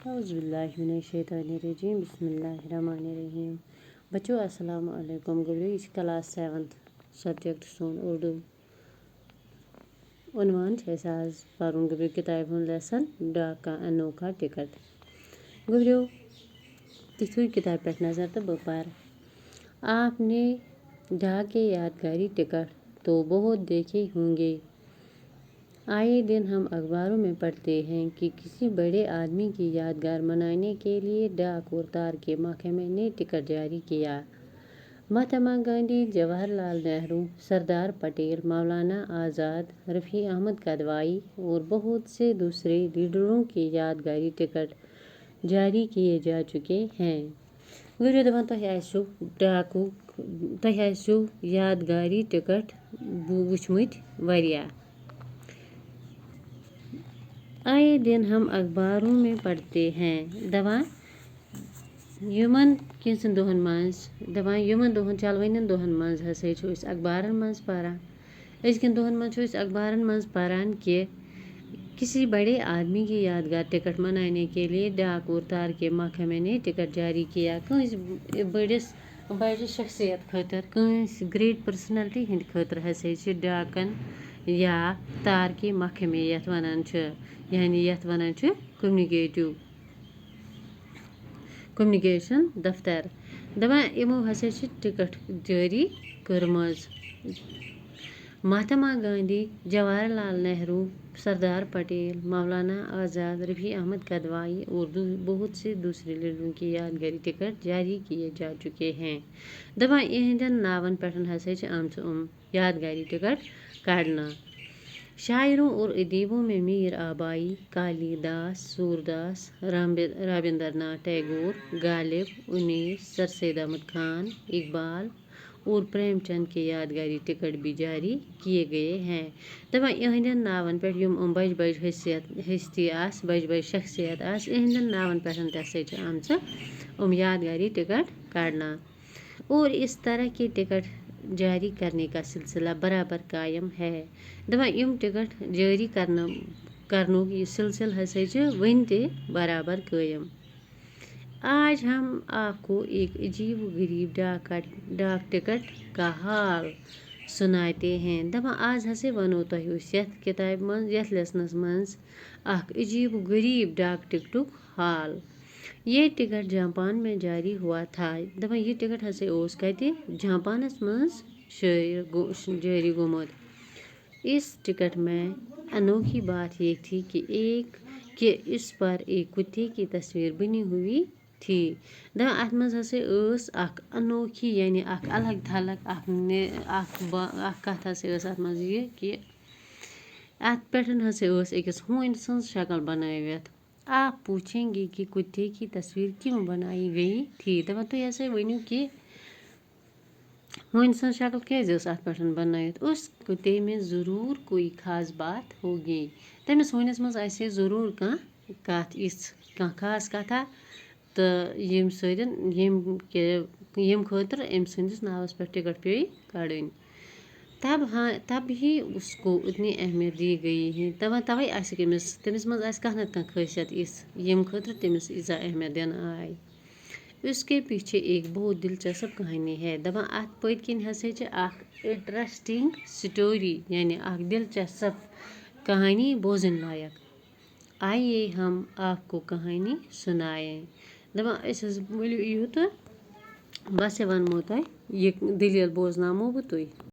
औज़ुबिल्लाहिमिनश्शैतानिर्रजीम बिस्मिल्लाहिर्रहमानिर्रहीम। बच्चों अस्सलाम वालेकुम। गबरो यह क्लास 7 सब्जेक्ट सोन उर्दू उन्वान आज पढ़न गबरो किताब हूँ लेसन डाक का अनोखा टिकट। गबरो तिथु किताब पे नजर तो बपार आपने डाक के यादगारी टिकट तो बहुत देखे होंगे। आए दिन हम अखबारों में पढ़ते हैं कि किसी बड़े आदमी की यादगार मनाने के लिए डाक और तार के महकमे ने टिकट जारी किया। महात्मा गांधी, जवाहरलाल नेहरू, सरदार पटेल, मौलाना आज़ाद, रफ़ी अहमद गदवाई और बहुत से दूसरे लीडरों के यादगारी टिकट जारी किए जा चुके हैं। वीडियो दबा तो डाकू तो यादगारी टिकट वुचमुत वारिया। आए दिन हम अखबारों में पढ़ते हैं दवा यमन किन दोहन मज दवा यमन दोहन चलवन दोहन मज हसे अखबारन मज पढ़ान अजकन दोहन मज अखबारन मज पढ़ान कि किसी बड़े आदमी की यादगार टिकट मनाने के लिए डाक और तार के महकमे ने टिकट जारी किया। बड़िस बड़े शख्सियत खतर ग्रेट पर्सनैलिटी हंद खतर हसे डाकन या तार के महकमे यथ वनान यानी यथ वनान कम्युनिकेशन दफ्तर दपा यमो हसे टिकट जारी करमज। महात्मा गांधी, जवाहरलाल नेहरू, सरदार पटेल, मौलाना आज़ाद, रफ़ी अहमद गदवाई और बहुत से दूसरे लीडरों की यादगारी टिकट जारी किए जा चुके हैं। दपा इहंदन नावन पेठन हसे यादगारी टिकट काढ़ना। शायरों और अदीबों में मीर आबाई, कालिदास, सूरदास, रविंद्रनाथ टैगोर, गालिब, उन्नीस, सर सैयद अहमद खान, इकबाल और प्रेमचंद के यादगारी टिकट भी जारी किए गए हैं। दपा इहंदन नावन पे बज बज हस्ती आस बज बज शख्सियत आस इहंदन नावन पे यादगारी टिकट काढ़ना। और इस तरह के टिकट जारी करने का सिलसिला बराबर कायम है। दपा यम टिकट जारी करनो ये सिलसिला हसे वन ते बराबर कायम। आज हम आपको एक अजीब गरीब डाक टिकट का हाल सुनाते हैं। दपा आज हसे वनो तो यथ किताब मज यथ लेसनस मज अजीब गरीब डाक टिकटुक हाल। ये टिकट जापान में जारी हुआ था। दपा ये टिकट हसे ओस कते जापानस मज जारी गोमुत। इस टिकट में अनोखी बात ये थी कि इस पर एक कुत्ते की तस्वीर बनी हुई थी। दपा अत मज हसे अनोखी यानी अलग थलग कथ हसे अत मज ये कि अत पेठन हसे अकिस हून सन्स शक्ल बनावित। आप पूछेंगे कि कुत्ते की तस्वीर क्यों बनाई गई थी। दपा तो ऐसे वनु कि हून सन्स शक्ल क्या अत पेठन बनावित उस कुत्ते में ज़रूर कोई खास बात होगी। तमिस हूनस मज आसे ज़रूर कथ इस खास कथा तो यम खतर अम सन्दस नावस पे टिकट पे काढ़न तब ही उसको उतनी अहमियत दी गई है। तवे तमिस मज कह नत खासियत इस यम खतर तमिस इजा अहमियत दिन आई। उसके पीछे एक बहुत दिलचस्प कहानी है। दपा अत पद किन हसे इंटरेस्टिंग स्टोरी यानी दिलचस्प कहानी बोझन लायक। आइए हम आपको कहानी सुनाएं। दपा यूत बस वनमो तुह ये दलील बोजनामो बह तुह।